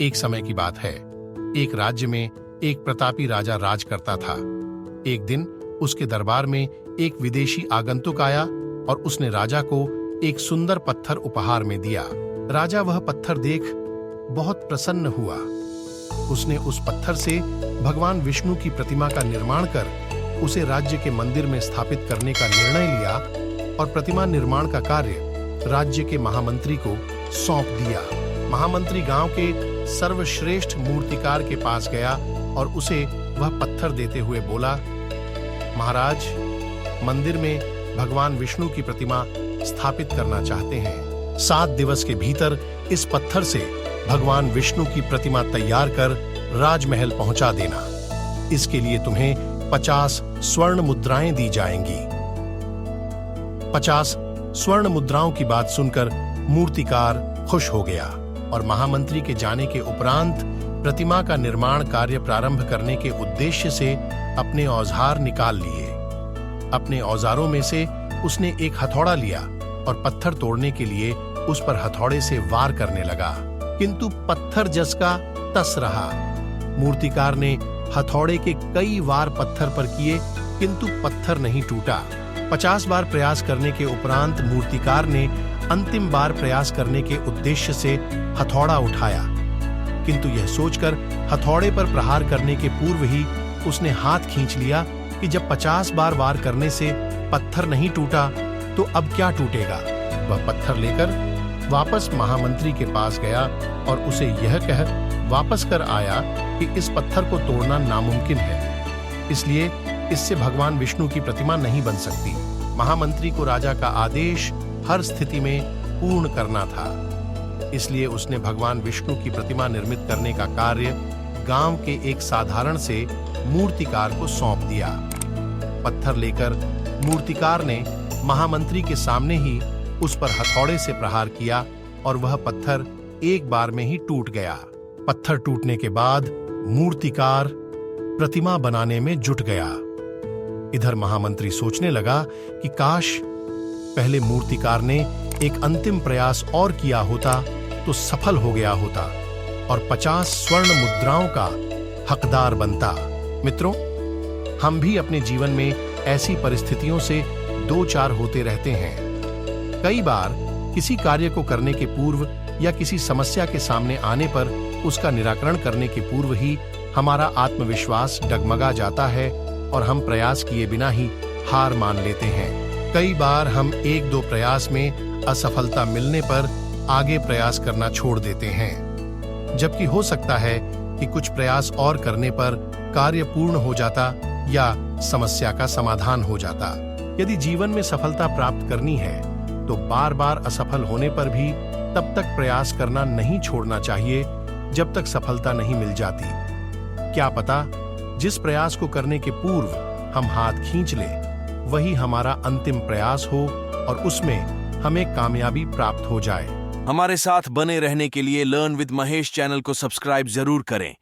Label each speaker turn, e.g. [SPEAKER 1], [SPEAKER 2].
[SPEAKER 1] एक समय की बात है। एक राज्य में एक प्रतापी राजा राज करता था। एक दिन उसके दरबार में एक विदेशी आगंतुक आया और उसने राजा को एक सुंदर पत्थर उपहार में दिया। राजा वह पत्थर देख बहुत प्रसन्न हुआ। उसने उस पत्थर से भगवान विष्णु की प्रतिमा का निर्माण कर उसे राज्य के मंदिर में स्थापित करने का निर्णय लिया और प्रतिमा निर्माण का कार्य राज्य के महामंत्री को सौंप दिया। महामंत्री गांव के सर्वश्रेष्ठ मूर्तिकार के पास गया और उसे वह पत्थर देते हुए बोला, महाराज, मंदिर में भगवान विष्णु की प्रतिमा स्थापित करना चाहते हैं। 7 दिवस के भीतर इस पत्थर से भगवान विष्णु की प्रतिमा तैयार कर राजमहल पहुंचा देना। इसके लिए तुम्हें 50 स्वर्ण मुद्राएं दी जाएंगी। 50 स्वर्ण मुद्राओं की बात सुनकर मूर्तिकार खुश हो गया और महामंत्री के जाने के उपरांत प्रतिमा का निर्माण कार्य प्रारंभ करने के उद्देश्य से अपने औजार निकाल लिए। अपने औजारों में से उसने एक हथौड़ा लिया और पत्थर तोड़ने के लिए उस पर हथौड़े से वार करने लगा, किंतु पत्थर जस का तस रहा। मूर्तिकार ने हथौड़े के कई वार पत्थर पर किए, किंतु पत्थर नहीं टूटा। 50 बार प्रयास करने के उपरांत मूर्तिकार ने अंतिम बार प्रयास करने के उद्देश्य से हथौड़ा उठाया, किंतु यह सोचकर हथौड़े पर प्रहार करने के पूर्व ही उसने हाथ खींच लिया कि जब 50 बार वार करने से पत्थर नहीं टूटा तो अब क्या टूटेगा। वह पत्थर लेकर वापस महामंत्री के पास गया और उसे यह कह वापस कर आया कि इस पत्थर को तोड़ना नामुमकिन है, इसलिए इससे भगवान विष्णु की प्रतिमा नहीं बन सकती। महामंत्री को राजा का आदेश हर स्थिति में पूर्ण करना था, इसलिए उसने भगवान विष्णु की प्रतिमा निर्मित करने का कार्य गांव के एक साधारण से मूर्तिकार को सौंप दिया। पत्थर लेकर मूर्तिकार ने महामंत्री के सामने ही उस पर हथौड़े से प्रहार किया और वह पत्थर एक बार में ही टूट गया। पत्थर टूटने के बाद मूर्तिकार प्रतिमा बनाने में जुट गया। इधर महामंत्री सोचने लगा कि काश पहले मूर्तिकार ने एक अंतिम प्रयास और किया होता तो सफल हो गया होता और 50 स्वर्ण मुद्राओं का हकदार बनता। मित्रों, हम भी अपने जीवन में ऐसी परिस्थितियों से दो चार होते रहते हैं। कई बार किसी कार्य को करने के पूर्व या किसी समस्या के सामने आने पर उसका निराकरण करने के पूर्व ही हमारा आत्मविश्वास डगमगा जाता है और हम प्रयास किए बिना ही हार मान लेते हैं। कई बार हम 1-2 प्रयास में असफलता मिलने पर आगे प्रयास करना छोड़ देते हैं, जबकि हो सकता है कि कुछ प्रयास और करने पर कार्य पूर्ण हो जाता या समस्या का समाधान हो जाता। यदि जीवन में सफलता प्राप्त करनी है तो बार बार असफल होने पर भी तब तक प्रयास करना नहीं छोड़ना चाहिए जब तक सफलता नहीं मिल जाती। क्या पता जिस प्रयास को करने के पूर्व हम हाथ खींच लें वही हमारा अंतिम प्रयास हो और उसमें हमें कामयाबी प्राप्त हो जाए।
[SPEAKER 2] हमारे साथ बने रहने के लिए लर्न विद महेश चैनल को सब्सक्राइब जरूर करें